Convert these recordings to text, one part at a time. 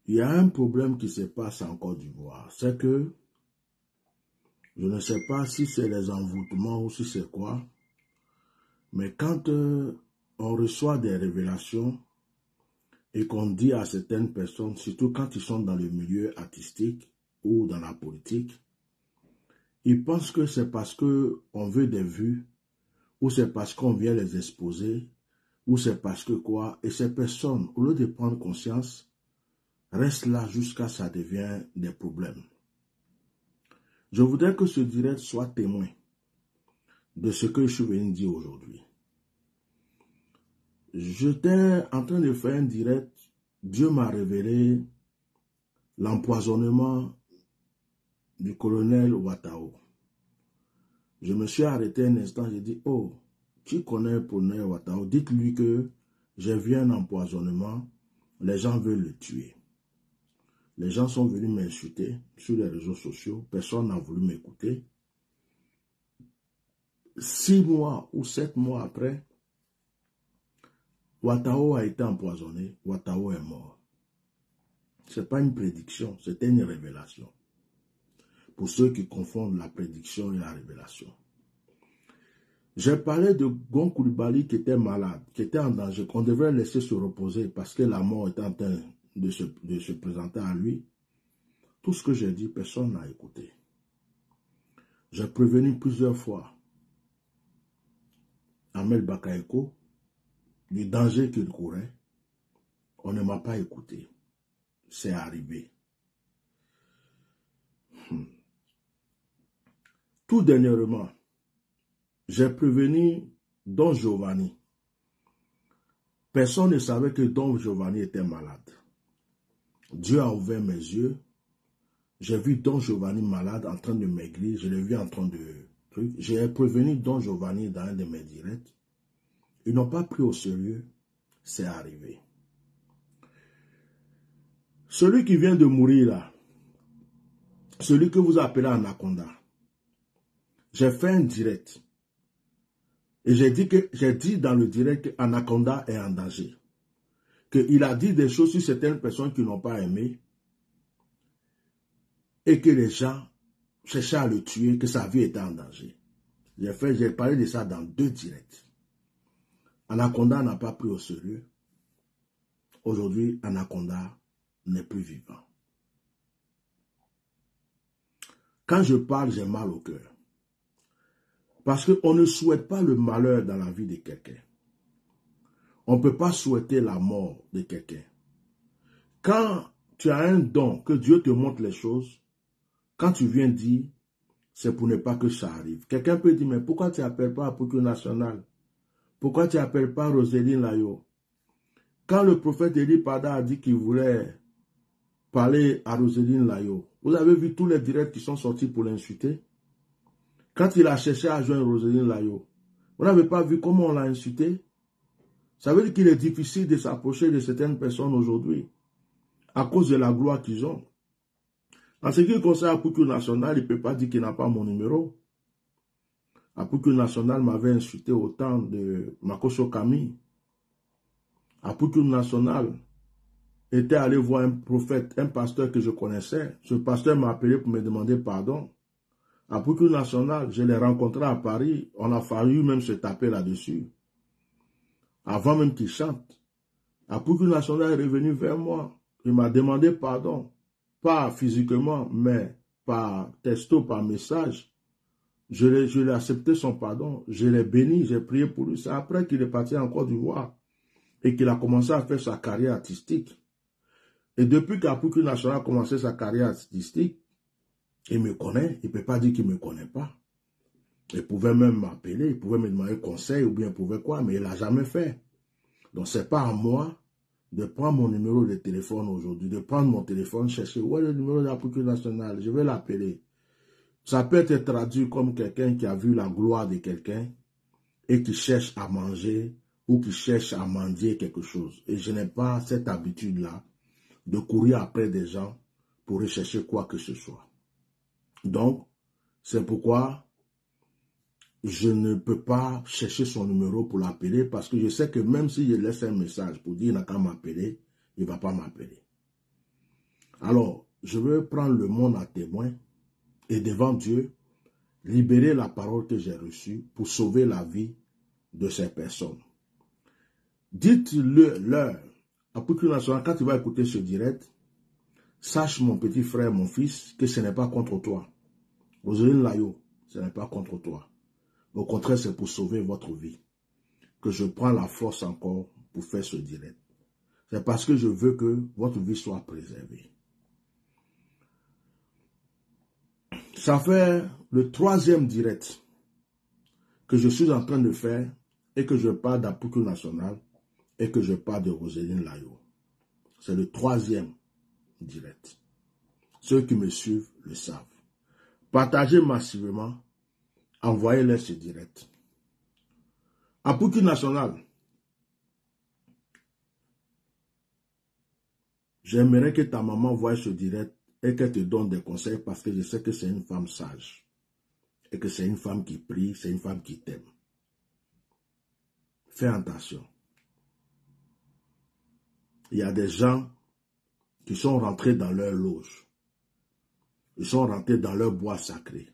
il y a un problème qui se passe en Côte d'Ivoire. C'est que, je ne sais pas si c'est les envoûtements ou si c'est quoi, mais quand on reçoit des révélations et qu'on dit à certaines personnes, surtout quand ils sont dans le milieu artistique ou dans la politique, ils pensent que c'est parce qu'on veut des vues, ou c'est parce qu'on vient les exposer, ou c'est parce que quoi, et ces personnes, au lieu de prendre conscience, restent là jusqu'à ce que ça devienne des problèmes. Je voudrais que ce direct soit témoin de ce que je suis venu dire aujourd'hui. J'étais en train de faire un direct, Dieu m'a révélé l'empoisonnement du colonel Ouattao. Je me suis arrêté un instant, j'ai dit, oh, qui connaît le colonel Ouattao? Dites-lui que j'ai vu un empoisonnement, les gens veulent le tuer. Les gens sont venus m'insulter sur les réseaux sociaux, personne n'a voulu m'écouter. 6 mois ou 7 mois après, Ouattao a été empoisonné, Ouattao est mort. Ce n'est pas une prédiction, c'était une révélation. Pour ceux qui confondent la prédiction et la révélation. J'ai parlé de Gon Coulibaly qui était malade, qui était en danger, qu'on devrait laisser se reposer parce que la mort était en train de se présenter à lui. Tout ce que j'ai dit, personne n'a écouté. J'ai prévenu plusieurs fois Ahmed Bakayoko du danger qu'il courait. On ne m'a pas écouté. C'est arrivé. Tout dernièrement, j'ai prévenu Don Giovanni. Personne ne savait que Don Giovanni était malade. Dieu a ouvert mes yeux. J'ai vu Don Giovanni malade en train de maigrir. Je l'ai vu en train de... J'ai prévenu Don Giovanni dans un de mes directs. Ils n'ont pas pris au sérieux. C'est arrivé. Celui qui vient de mourir là, celui que vous appelez Anaconda, j'ai fait un direct. Et j'ai dit dans le direct qu'Anaconda est en danger. Qu'il a dit des choses sur certaines personnes qui n'ont pas aimé. Et que les gens cherchaient à le tuer, que sa vie était en danger. J'ai parlé de ça dans 2 directs. Anaconda n'a pas pris au sérieux. Aujourd'hui, Anaconda n'est plus vivant. Quand je parle, j'ai mal au cœur. Parce qu'on ne souhaite pas le malheur dans la vie de quelqu'un. On ne peut pas souhaiter la mort de quelqu'un. Quand tu as un don, que Dieu te montre les choses, quand tu viens dire, c'est pour ne pas que ça arrive. Quelqu'un peut dire, mais pourquoi tu n'appelles pas Apôtre National? Pourquoi tu n'appelles pas Roseline Layo? Quand le prophète Eli Pada a dit qu'il voulait parler à Roseline Layo, vous avez vu tous les directs qui sont sortis pour l'insulter? Quand il a cherché à joindre Roseline Layo, vous n'avez pas vu comment on l'a insulté? Ça veut dire qu'il est difficile de s'approcher de certaines personnes aujourd'hui à cause de la gloire qu'ils ont. En ce qui concerne Apôtre National, il ne peut pas dire qu'il n'a pas mon numéro. Apôtre National m'avait insulté au temps de Makoso Kami. Apôtre National était allé voir un prophète, un pasteur que je connaissais. Ce pasteur m'a appelé pour me demander pardon. Apôtre National, je l'ai rencontré à Paris. On a failli même se taper là-dessus. Avant même qu'il chante. Apôtre National est revenu vers moi. Il m'a demandé pardon. Pas physiquement, mais par texto, par message. Je l'ai accepté son pardon. Je l'ai béni, j'ai prié pour lui. C'est après qu'il est parti en Côte d'Ivoire et qu'il a commencé à faire sa carrière artistique. Et depuis qu'Apôtre National a commencé sa carrière artistique, il me connaît. Il ne peut pas dire qu'il ne me connaît pas. Il pouvait même m'appeler, il pouvait me demander conseil ou bien il pouvait quoi, mais il ne l'a jamais fait. Donc, ce n'est pas à moi de prendre mon numéro de téléphone aujourd'hui, de prendre mon téléphone, chercher où est le numéro de l'Apôtre National, je vais l'appeler. Ça peut être traduit comme quelqu'un qui a vu la gloire de quelqu'un et qui cherche à manger ou qui cherche à mendier quelque chose. Et je n'ai pas cette habitude-là de courir après des gens pour rechercher quoi que ce soit. Donc, c'est pourquoi je ne peux pas chercher son numéro pour l'appeler parce que je sais que même si je laisse un message pour dire qu'il n'a qu'à m'appeler, il ne va pas m'appeler. Alors, je veux prendre le monde à témoin et devant Dieu, libérer la parole que j'ai reçue pour sauver la vie de ces personnes. Dites-leur, Apôtre National, quand tu vas écouter ce direct, sache mon petit frère, mon fils, que ce n'est pas contre toi. Roseline Layo, ce n'est pas contre toi. Au contraire, c'est pour sauver votre vie que je prends la force encore pour faire ce direct. C'est parce que je veux que votre vie soit préservée. Ça fait le 3e direct que je suis en train de faire et que je parle d'Apôtre National et que je parle de Roseline Layo. C'est le 3e direct. Ceux qui me suivent le savent. Partagez massivement, envoyez-les ce direct. Apôtre National, j'aimerais que ta maman voie ce direct et qu'elle te donne des conseils parce que je sais que c'est une femme sage et que c'est une femme qui prie, c'est une femme qui t'aime. Fais attention. Il y a des gens qui sont rentrés dans leur loge. Ils sont rentrés dans leur bois sacré.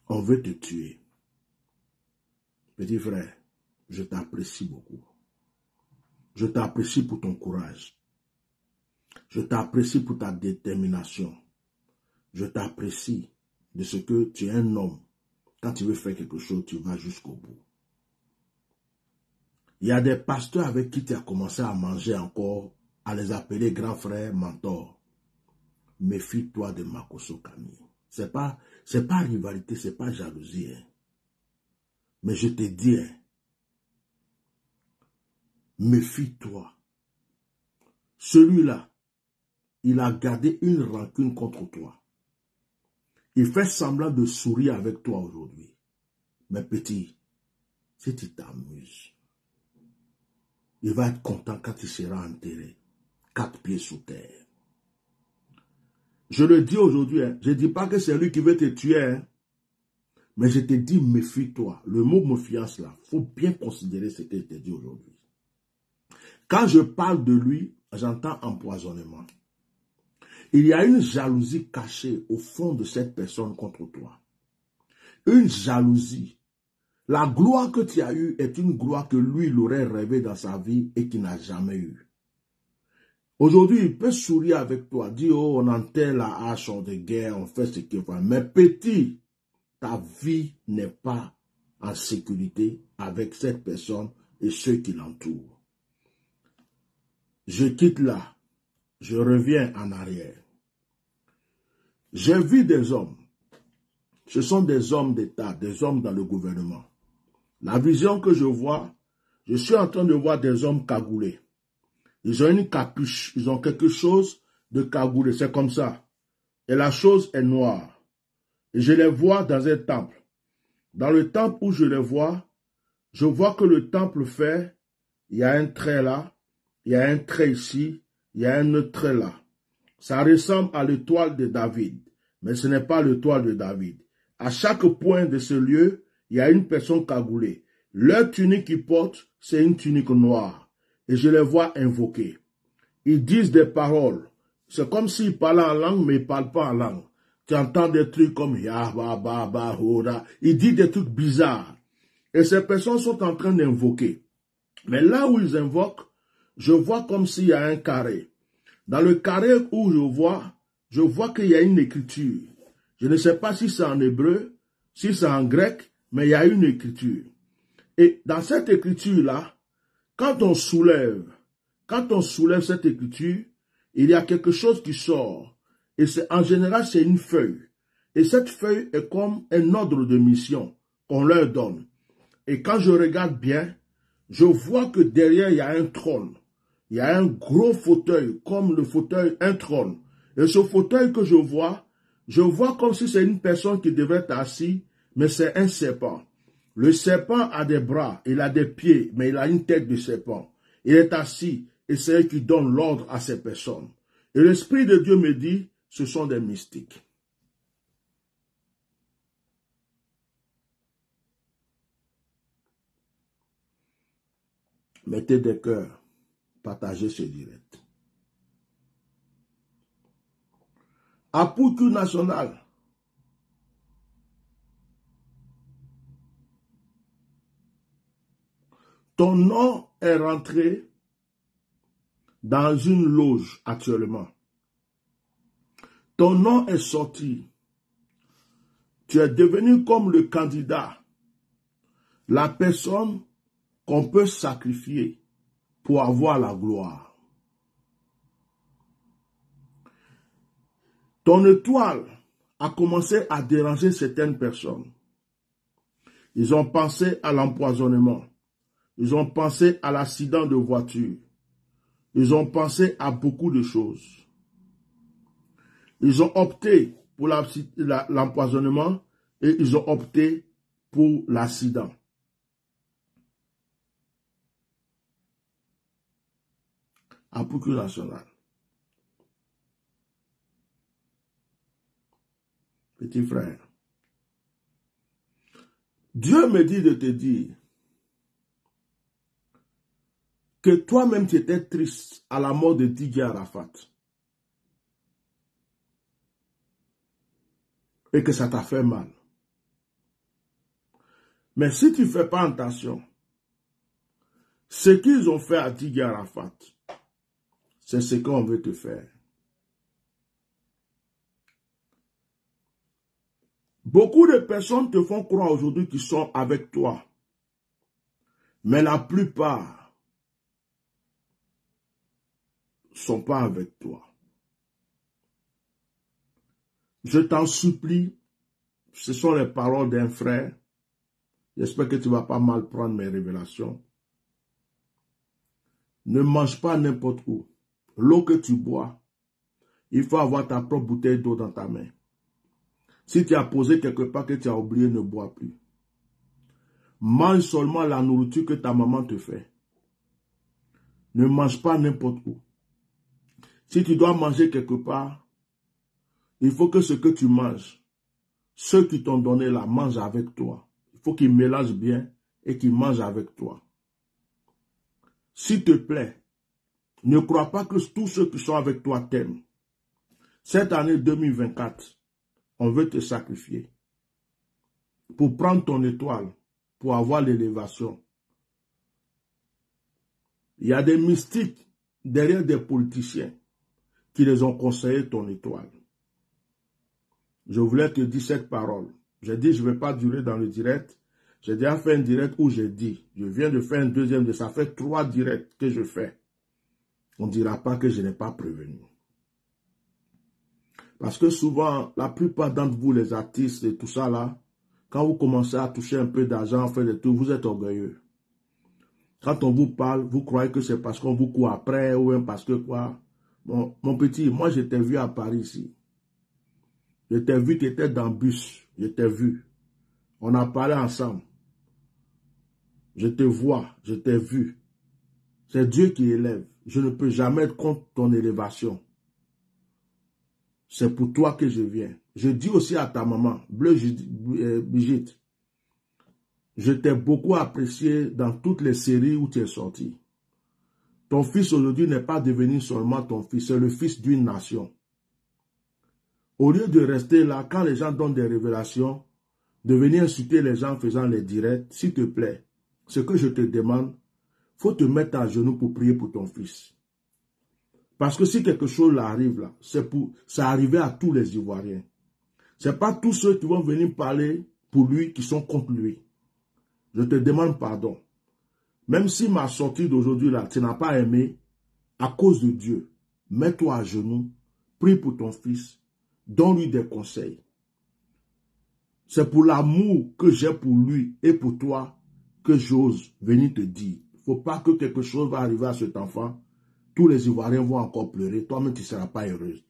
On veut te tuer. Petit frère, je t'apprécie beaucoup. Je t'apprécie pour ton courage. Je t'apprécie pour ta détermination. Je t'apprécie de ce que tu es un homme. Quand tu veux faire quelque chose, tu vas jusqu'au bout. Il y a des pasteurs avec qui tu as commencé à manger encore, à les appeler grands frères, mentors. Méfie-toi de Makoso Camille. C'est pas rivalité, c'est pas jalousie. Hein. Mais je te dis, hein, méfie-toi. Celui-là, il a gardé une rancune contre toi. Il fait semblant de sourire avec toi aujourd'hui. Mais petit, si tu t'amuses, il va être content quand il sera enterré, 4 pieds sous terre. Je le dis aujourd'hui, hein, je ne dis pas que c'est lui qui veut te tuer, hein, mais je te dis méfie-toi. Le mot méfiance là, il faut bien considérer ce que je te dis aujourd'hui. Quand je parle de lui, j'entends empoisonnement. Il y a une jalousie cachée au fond de cette personne contre toi. Une jalousie. La gloire que tu as eue est une gloire que lui, il aurait rêvé dans sa vie et qu'il n'a jamais eue. Aujourd'hui, il peut sourire avec toi, dire, oh, on enterre la hache de guerre, on fait ce qu'il faut. Mais petit, ta vie n'est pas en sécurité avec cette personne et ceux qui l'entourent. Je quitte là, je reviens en arrière. J'ai vu des hommes, ce sont des hommes d'État, des hommes dans le gouvernement. La vision que je vois, je suis en train de voir des hommes cagoulés. Ils ont une capuche, ils ont quelque chose de cagoulé, c'est comme ça. Et la chose est noire. Et je les vois dans un temple. Dans le temple où je les vois, je vois que le temple fait, il y a un trait là, il y a un trait ici, il y a un autre trait là. Ça ressemble à l'étoile de David, mais ce n'est pas l'étoile de David. À chaque point de ce lieu, il y a une personne cagoulée. Leur tunique qu'ils portent, c'est une tunique noire. Et je les vois invoquer. Ils disent des paroles. C'est comme s'ils parlaient en langue, mais ils ne parlent pas en langue. Tu entends des trucs comme Yahba, Baba, Hoda. Ils disent des trucs bizarres. Et ces personnes sont en train d'invoquer. Mais là où ils invoquent, je vois comme s'il y a un carré. Dans le carré où je vois qu'il y a une écriture. Je ne sais pas si c'est en hébreu, si c'est en grec, mais il y a une écriture. Et dans cette écriture-là, quand on soulève cette écriture, il y a quelque chose qui sort. Et en général, c'est une feuille. Et cette feuille est comme un ordre de mission qu'on leur donne. Et quand je regarde bien, je vois que derrière, il y a un trône. Il y a un gros fauteuil, comme le fauteuil, un trône. Et ce fauteuil que je vois comme si c'est une personne qui devrait être assise, mais c'est un serpent. Le serpent a des bras, il a des pieds, mais il a une tête de serpent. Il est assis et c'est eux qui donnent l'ordre à ces personnes. Et l'Esprit de Dieu me dit, ce sont des mystiques. Mettez des cœurs, partagez ce direct. À Poukou National, ton nom est rentré dans une loge actuellement. Ton nom est sorti. Tu es devenu comme le candidat, la personne qu'on peut sacrifier pour avoir la gloire. Ton étoile a commencé à déranger certaines personnes. Ils ont pensé à l'empoisonnement. Ils ont pensé à l'accident de voiture. Ils ont pensé à beaucoup de choses. Ils ont opté pour l'empoisonnement et ils ont opté pour l'accident. À Poukou National. Petit frère. Dieu me dit de te dire que toi-même tu étais triste à la mort de Didier Arafat. Et que ça t'a fait mal. Mais si tu ne fais pas attention, ce qu'ils ont fait à Didier Arafat, c'est ce qu'on veut te faire. Beaucoup de personnes te font croire aujourd'hui qu'ils sont avec toi. Mais la plupart ne sont pas avec toi. Je t'en supplie, ce sont les paroles d'un frère. J'espère que tu ne vas pas mal prendre mes révélations. Ne mange pas n'importe où. L'eau que tu bois, il faut avoir ta propre bouteille d'eau dans ta main. Si tu as posé quelque part que tu as oublié, ne bois plus. Mange seulement la nourriture que ta maman te fait. Ne mange pas n'importe où. Si tu dois manger quelque part, il faut que ce que tu manges, ceux qui t'ont donné là, mangent avec toi. Il faut qu'ils mélangent bien et qu'ils mangent avec toi. S'il te plaît, ne crois pas que tous ceux qui sont avec toi t'aiment. Cette année 2024, on veut te sacrifier pour prendre ton étoile, pour avoir l'élévation. Il y a des mystiques derrière des politiciens qui les ont conseillé ton étoile. Je voulais te dire cette parole. J'ai dit, je ne vais pas durer dans le direct. J'ai déjà fait un direct où j'ai dit, je viens de faire un deuxième de ça. Fait 3 directs que je fais. On ne dira pas que je n'ai pas prévenu. Parce que souvent, la plupart d'entre vous, les artistes et tout ça là, quand vous commencez à toucher un peu d'argent, faire des trucs, vous êtes orgueilleux. Quand on vous parle, vous croyez que c'est parce qu'on vous court après ou même parce que quoi. Mon petit, moi je t'ai vu à Paris ici. Je t'ai vu, tu étais dans le bus. Je t'ai vu. On a parlé ensemble. Je te vois, je t'ai vu. C'est Dieu qui élève. Je ne peux jamais être contre ton élévation. C'est pour toi que je viens. Je dis aussi à ta maman, Brigitte, je t'ai beaucoup apprécié dans toutes les séries où tu es sorti. Ton fils aujourd'hui n'est pas devenu seulement ton fils, c'est le fils d'une nation. Au lieu de rester là, quand les gens donnent des révélations, de venir insulter les gens en faisant les directs, s'il te plaît, ce que je te demande, il faut te mettre à genoux pour prier pour ton fils. Parce que si quelque chose arrive là, ça arrivé à tous les Ivoiriens. Ce n'est pas tous ceux qui vont venir parler pour lui qui sont contre lui. Je te demande pardon. Même si ma sortie d'aujourd'hui là, tu n'as pas aimé, à cause de Dieu, mets-toi à genoux, prie pour ton fils, donne-lui des conseils. C'est pour l'amour que j'ai pour lui et pour toi que j'ose venir te dire. Il ne faut pas que quelque chose va arriver à cet enfant. Tous les Ivoiriens vont encore pleurer. Toi-même, tu ne seras pas heureuse.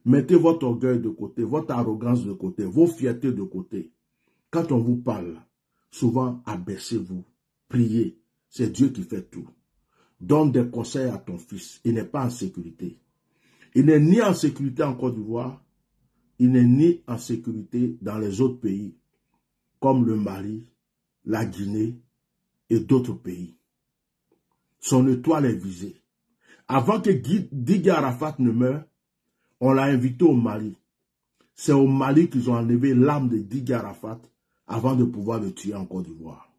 Mettez votre orgueil de côté, votre arrogance de côté, vos fiertés de côté. Quand on vous parle, souvent abaissez-vous, priez. C'est Dieu qui fait tout. Donne des conseils à ton fils. Il n'est pas en sécurité. Il n'est ni en sécurité en Côte d'Ivoire, il n'est ni en sécurité dans les autres pays, comme le Mali, la Guinée et d'autres pays. Son étoile est visée. Avant que Didier Arafat ne meure, On l'a invité au Mali. C'est au Mali qu'ils ont enlevé l'âme de Didier Arafat avant de pouvoir le tuer en Côte d'Ivoire.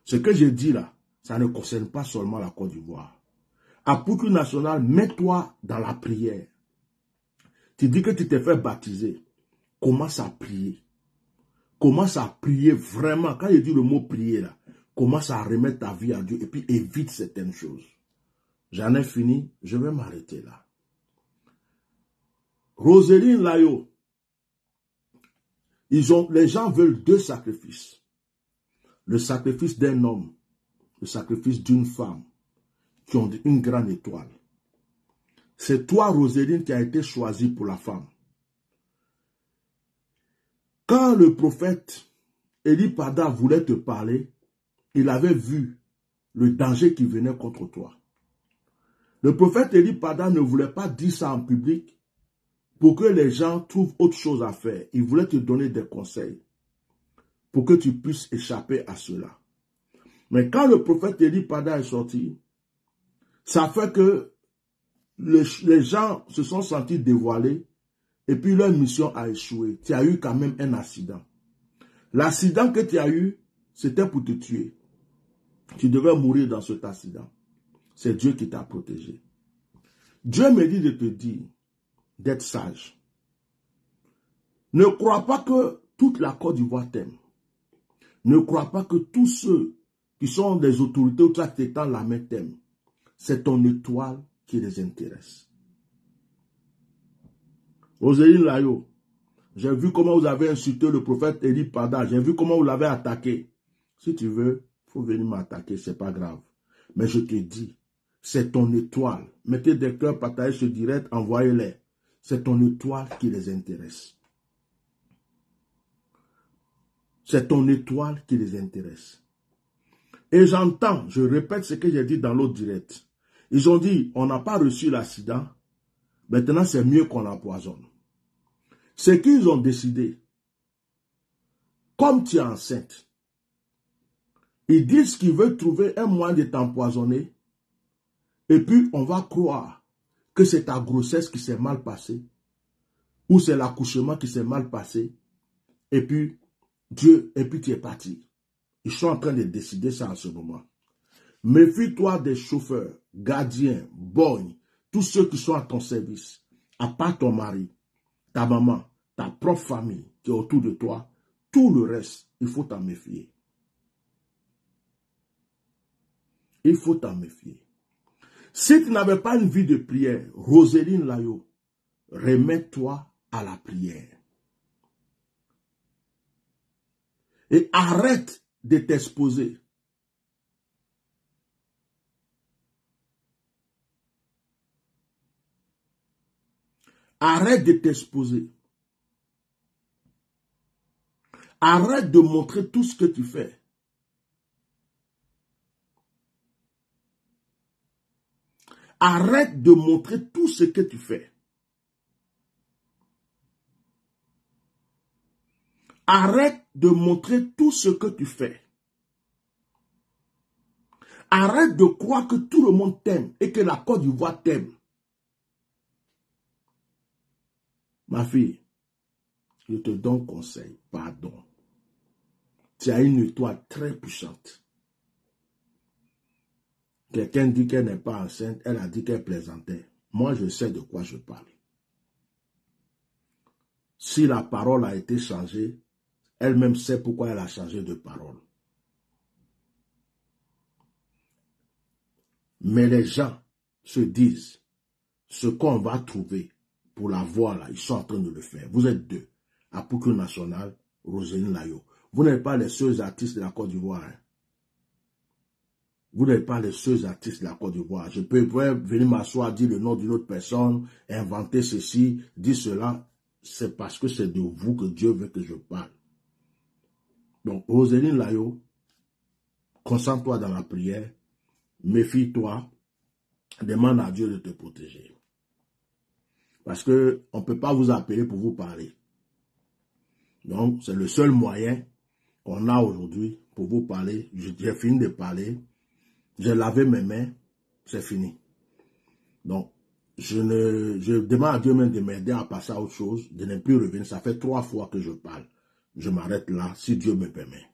Ce que je dis là, ça ne concerne pas seulement la Côte d'Ivoire. À Poukou National, mets-toi dans la prière. Tu dis que tu t'es fait baptiser. Commence à prier. Commence à prier vraiment. Quand je dis le mot prier là, commence à remettre ta vie à Dieu et puis évite certaines choses. J'en ai fini, je vais m'arrêter là. Roselyne Layo, les gens veulent deux sacrifices. Le sacrifice d'un homme, le sacrifice d'une femme, qui ont une grande étoile. C'est toi, Roselyne, qui a été choisie pour la femme. Quand le prophète Eli Pada voulait te parler, il avait vu le danger qui venait contre toi. Le prophète Eli Pada ne voulait pas dire ça en public pour que les gens trouvent autre chose à faire. Il voulait te donner des conseils pour que tu puisses échapper à cela. Mais quand le prophète Eli Pada est sorti, ça fait que les gens se sont sentis dévoilés et puis leur mission a échoué. Tu as eu quand même un accident. L'accident que tu as eu, c'était pour te tuer. Tu devais mourir dans cet accident. C'est Dieu qui t'a protégé. Dieu me dit de te dire d'être sage. Ne crois pas que toute la Côte d'Ivoire t'aime. Ne crois pas que tous ceux qui sont des autorités ou qui t'étendent la main t'aiment. C'est ton étoile qui les intéresse. Roselyne Layo, j'ai vu comment vous avez insulté le prophète Eli Pada. J'ai vu comment vous l'avez attaqué. Si tu veux, il faut venir m'attaquer, c'est pas grave. Mais je te dis, c'est ton étoile. Mettez des cœurs, partagez ce direct, envoyez-les. C'est ton étoile qui les intéresse. C'est ton étoile qui les intéresse. Et j'entends, je répète ce que j'ai dit dans l'autre direct. Ils ont dit, on n'a pas reçu l'accident, maintenant c'est mieux qu'on l'empoisonne. Ce qu'ils ont décidé, comme tu es enceinte, ils disent qu'ils veulent trouver un moyen de t'empoisonner, et puis on va croire que c'est ta grossesse qui s'est mal passée, ou c'est l'accouchement qui s'est mal passé, et puis tu es parti. Ils sont en train de décider ça en ce moment. Méfie-toi des chauffeurs, gardiens, borgnes, tous ceux qui sont à ton service, à part ton mari, ta maman, ta propre famille qui est autour de toi, tout le reste, il faut t'en méfier. Il faut t'en méfier. Si tu n'avais pas une vie de prière, Roselyne Layo, remets-toi à la prière. Et arrête de t'exposer. Arrête de t'exposer. Arrête de montrer tout ce que tu fais. Arrête de montrer tout ce que tu fais. Arrête de montrer tout ce que tu fais. Arrête de croire que tout le monde t'aime et que la Côte d'Ivoire t'aime. Ma fille, je te donne conseil, pardon. Tu as une étoile très puissante. Quelqu'un dit qu'elle n'est pas enceinte, elle a dit qu'elle plaisantait. Moi, je sais de quoi je parle. Si la parole a été changée, elle-même sait pourquoi elle a changé de parole. Mais les gens se disent, ce qu'on va trouver pour la voir là, ils sont en train de le faire. Vous êtes deux, à Poukou National, Roselyne Layo. Vous n'êtes pas les seuls artistes de la Côte d'Ivoire. Hein. Vous n'êtes pas les seuls artistes de la Côte d'Ivoire. Je peux venir m'asseoir, dire le nom d'une autre personne, inventer ceci, dire cela. C'est parce que c'est de vous que Dieu veut que je parle. Donc, Roselyne Layo, concentre-toi dans la prière, méfie-toi, demande à Dieu de te protéger. Parce qu'on ne peut pas vous appeler pour vous parler. Donc, c'est le seul moyen qu'on a aujourd'hui pour vous parler. J'ai fini de parler. J'ai lavé mes mains. C'est fini. Donc, je demande à Dieu même de m'aider à passer à autre chose, de ne plus revenir. Ça fait 3 fois que je parle. Je m'arrête là, si Dieu me permet.